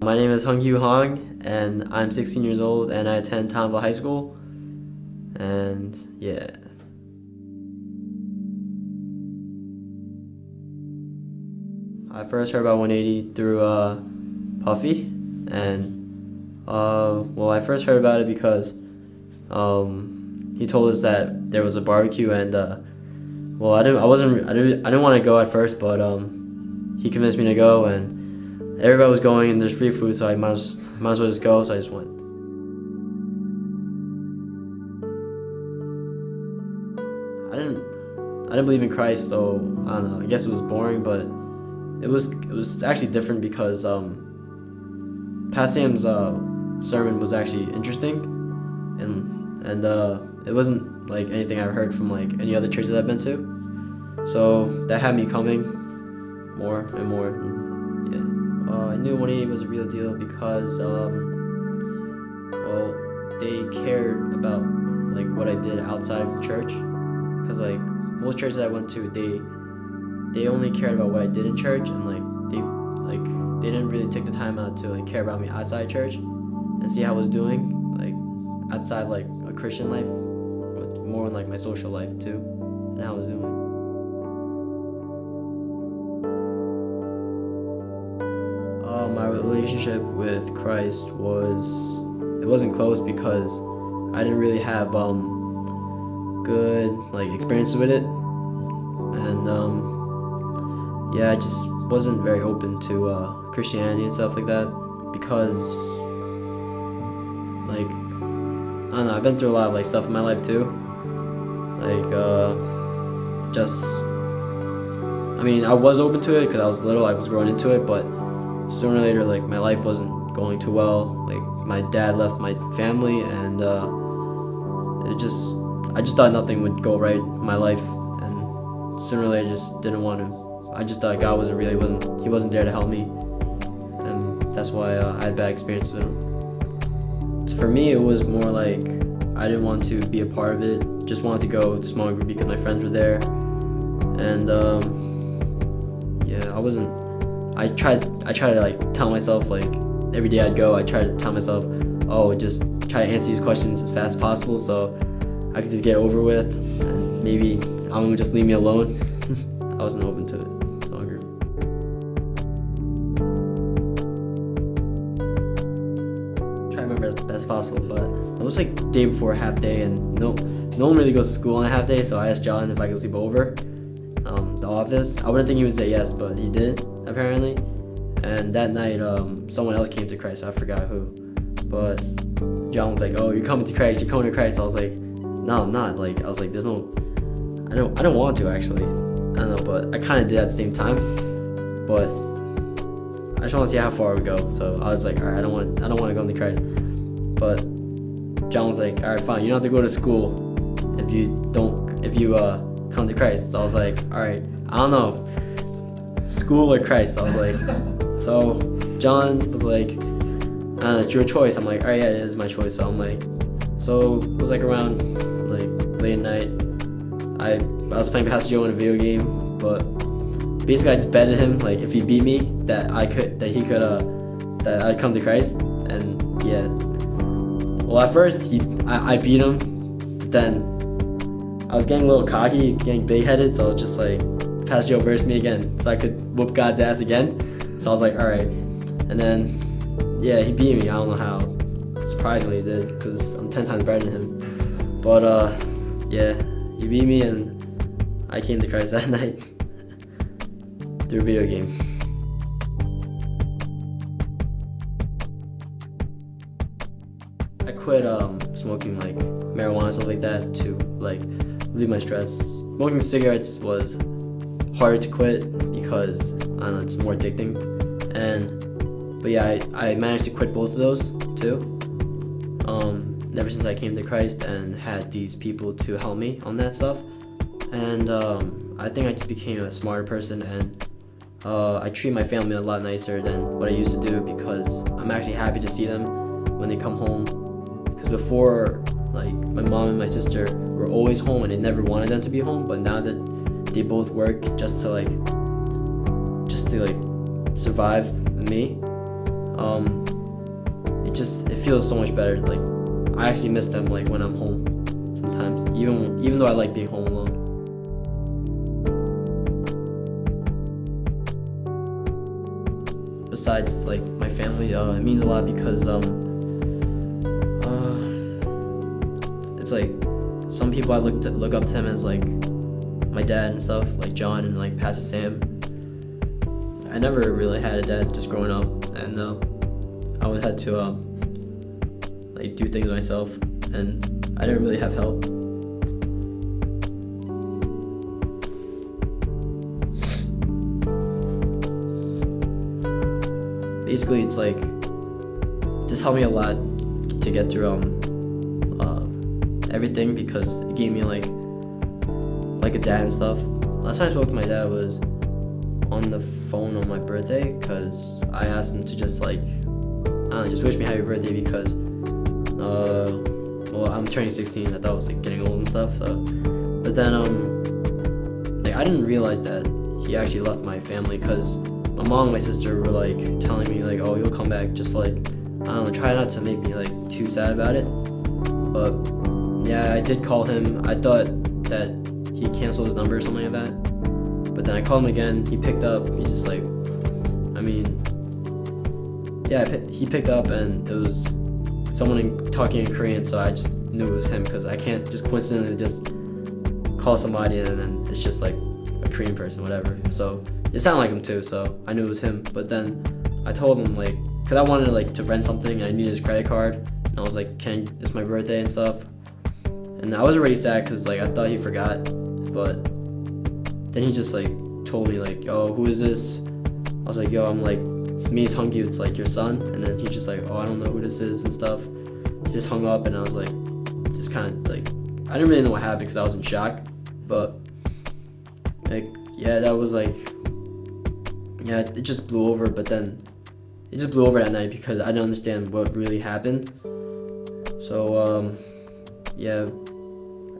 My name is SungKyu and I'm 16 years old and I attend Townville High School. And yeah. I first heard about 180 through Puffy, and well, I first heard about it because he told us that there was a barbecue, and well, I didn't want to go at first, but he convinced me to go, and everybody was going, and there's free food, so I might as well just go, so I just went. I didn't believe in Christ, so I don't know. I guess it was boring, but it was actually different because Pat Sam's sermon was actually interesting, and it wasn't like anything I've heard from like any other churches I've been to, so that had me coming more and more. And, yeah, I knew 180 was a real deal because well, they cared about like what I did outside of church, because like most churches I went to, they only cared about what I did in church, and they didn't really take the time out to like care about me outside church and see how I was doing like outside like a Christian life, but more in like my social life too, and how I was doing. My relationship with Christ wasn't close because I didn't really have good like experiences with it, and yeah, I just wasn't very open to Christianity and stuff like that because like I don't know, I've been through a lot of like stuff in my life too, like just I mean, I was open to it because I was little, I was growing into it, but sooner or later like my life wasn't going too well. Like my dad left my family, and I just thought nothing would go right in my life, and sooner or later just didn't want to. I just thought God he wasn't there to help me, and that's why I had bad experiences with him. So for me, it was more like I didn't want to be a part of it. Just wanted to go to small group because my friends were there, and yeah, I tried to like tell myself like every day I'd go. I tried to tell myself, oh, just try to answer these questions as fast as possible so I could just get over with, and maybe I'm gonna just leave me alone. I wasn't open to it. So I agree. Try to remember as best as possible, but it was like day before half day, and no one really goes to school on a half day, so I asked John if I could sleep over the office. I wouldn't think he would say yes, but he did apparently. And that night, someone else came to Christ. I forgot who, but John was like, "Oh, you're coming to Christ. You're coming to Christ." I was like, "No, I'm not." Like I was like, "There's no, I don't want to actually." I don't know, but I kind of did at the same time. But I just want to see how far we go. So I was like, "All right, I don't want to go into Christ." But John was like, "All right, fine. You don't have to go to school if you come to Christ." So I was like, "All right, I don't know, school or Christ." So I was like, so John was like, "It's your choice." I'm like, "All right, yeah, it is my choice." So I'm like, so it was like around like late at night. I was playing Pastor Joe in a video game, but basically I just betted him like if he beat me that I'd come to Christ, and yeah. Well, at first I beat him, but then I was getting a little cocky, getting big-headed, so I was just like, Pastor Joe versed me again, so I could whoop God's ass again. So I was like, all right, and then yeah, he beat me. I don't know how. Surprisingly, he did, because I'm 10 times better than him. But yeah, he beat me, and I came to Christ that night through a video game. I quit smoking like marijuana and stuff like that to like relieve my stress. Smoking cigarettes was harder to quit because I don't know, it's more addicting. But yeah, I managed to quit both of those too. Ever since I came to Christ and had these people to help me on that stuff, and I think I just became a smarter person, and I treat my family a lot nicer than what I used to do, because I'm actually happy to see them when they come home. Because before, like my mom and my sister were always home and I never wanted them to be home, but now that they both work just to survive me, it feels so much better. Like I actually miss them like when I'm home sometimes, even though I like being home alone. Besides like my family, it means a lot because it's like some people I look up to him as like my dad and stuff, like John and like Pastor Sam. I never really had a dad just growing up, and I always had to like do things myself, and I didn't really have help. Basically, it's like just helped me a lot to get through everything, because it gave me like a dad and stuff. Last time I spoke to my dad was on the phone on my birthday, because I asked him to just like, I don't know, just wish me happy birthday, because well, I'm turning 16. I thought I was like getting old and stuff. So, but then like I didn't realize that he actually left my family, because my mom and my sister were like telling me like, oh, you'll come back, just like, I don't know, try not to make me like too sad about it. But yeah, I did call him. I thought that he canceled his number or something like that, but then I called him again. He picked up. He's just like, I mean, yeah, he picked up, and it was someone talking in Korean, so I just knew it was him, because I can't just coincidentally just call somebody and then it's just like a Korean person, whatever. So it sounded like him too, so I knew it was him. But then I told him like, because I wanted like to rent something and I needed his credit card, and I was like, it's my birthday and stuff. And I was already sad because like I thought he forgot, but then he just like told me like, yo, who is this? I was like, yo, I'm like, it's me, SungKyu, it's like your son. And then he just like, oh, I don't know who this is and stuff. He just hung up, and I was like, just kind of like, I didn't really know what happened because I was in shock. But like, yeah, that was like, yeah, it just blew over. But then it just blew over that night because I didn't understand what really happened. So yeah,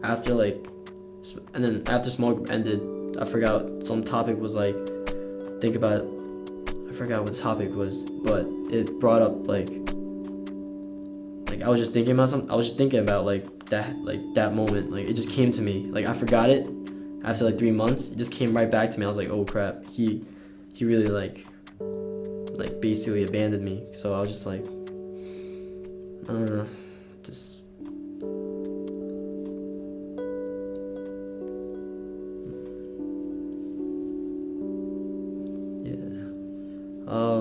after like, and then after small group ended, I forgot some topic was like, I forgot what the topic was, but it brought up like I was just thinking about something. I was just thinking about like that moment. Like it just came to me. Like I forgot it after like 3 months. It just came right back to me. I was like, oh crap, he really like basically abandoned me. So I was just like, I don't know, just.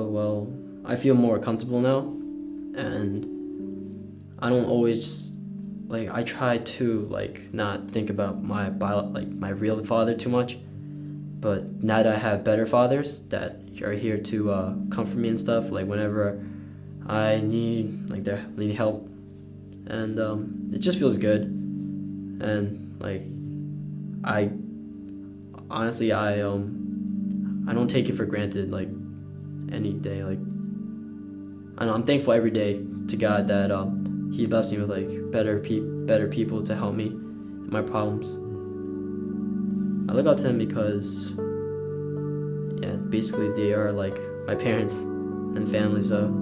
Well, I feel more comfortable now, and I don't always like, I try to like not think about my real father too much, but now that I have better fathers that are here to comfort me and stuff, like whenever I need need help, and it just feels good. And like I honestly I don't take it for granted like any day. Like I know I'm thankful every day to God that he blessed me with like better people to help me in my problems. I look up to him because yeah, basically they are like my parents and family, so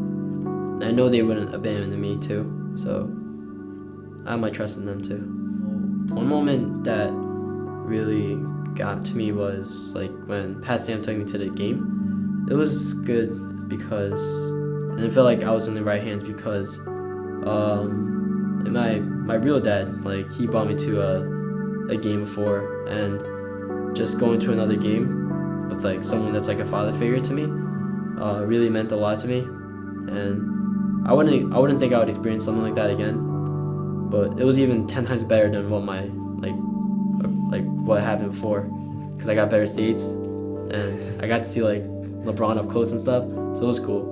I know they wouldn't abandon me too, so I have my trust in them too. One moment that really got to me was like when Pat Sam took me to the game. It was good because, and it felt like I was in the right hands because my real dad, like he brought me to a game before, and just going to another game with like someone that's like a father figure to me really meant a lot to me, and I wouldn't think I would experience something like that again. But it was even 10 times better than what my what happened before, because I got better seats and I got to see like LeBron up close and stuff, so it was cool.